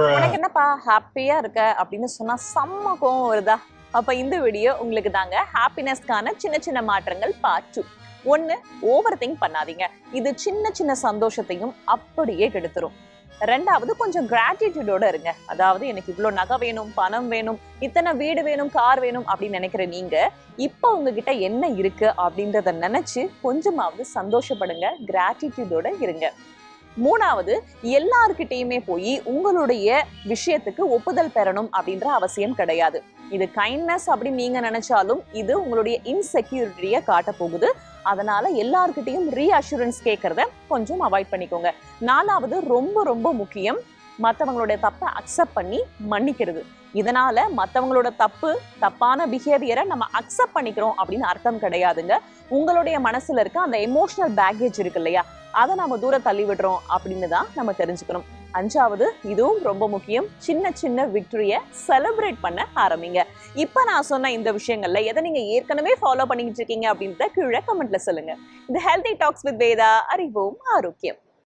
உனக்கு என்னப்பா ஹாப்பியா இருக்க அப்படின்னு சொன்னா செம்ம கோவம் வருதா? அப்ப இந்த வீடியோ உங்களுக்கு தாங்க. ஹாப்பினஸ்க்கான சின்ன சின்ன மாற்றங்கள் பார்ட் 2. ஒன்னு, ஓவர் திங்க் பண்ணாதீங்க. இது சின்ன சின்ன சந்தோஷத்தையும் அப்படியே கெடுத்துரும். ரெண்டாவது, கொஞ்சம் கிராட்டிடியூடோட இருங்க. அதாவது எனக்கு இவ்வளவு நகை வேணும், பணம் வேணும், இத்தனை வீடு வேணும், கார் வேணும் அப்படின்னு நினைக்கிற நீங்க இப்ப உங்ககிட்ட என்ன இருக்கு அப்படின்றத நினைச்சு கொஞ்சமாவது சந்தோஷப்படுங்க, கிராட்டிடியூடோட இருங்க. மூணாவது, எல்லார்கிட்டயுமே போய் உங்களுடைய விஷயத்துக்கு ஒப்புதல் பெறணும் அப்படின்ற அவசியம் கிடையாது. இது கைண்ட்னஸ் அப்படின்னு நீங்க நினைச்சாலும் இது உங்களுடைய இன்செக்யூரிட்டிய காட்ட போகுது. அதனால எல்லார்கிட்டையும் ரீஅஷூரன்ஸ் கேட்கறத கொஞ்சம் அவாய்ட் பண்ணிக்கோங்க. நாலாவது, ரொம்ப ரொம்ப முக்கியம், மற்றவங்களுடைய தப்பை அக்செப்ட் பண்ணி மன்னிக்கிறது. இதனால மற்றவங்களோட தப்பான பிஹேவியரை நம்ம அக்செப்ட் பண்ணிக்கிறோம் அப்படின்னு அர்த்தம் கிடையாதுங்க. உங்களுடைய மனசுல இருக்க அந்த எமோஷனல் பேக்கேஜ் இருக்கு இல்லையா, அதை நம்ம தூரம் தள்ளி விடுறோம் அப்படின்னு தான் நம்ம தெரிஞ்சுக்கணும். அஞ்சாவது, இதுவும் ரொம்ப முக்கியம், சின்ன சின்ன விக்டரிய செலிப்ரேட் பண்ண ஆரம்பிங்க. இப்ப நான் சொன்ன இந்த விஷயங்கள்ல எதை நீங்க ஏற்கனவே ஃபாலோ பண்ணிக்கிட்டு இருக்கீங்க அப்படின்றத கீழே கமெண்ட்ல சொல்லுங்க. இந்த ஹெல்தி டாக்ஸ் வித் வேதா, அறிவோம் ஆரோக்கியம்.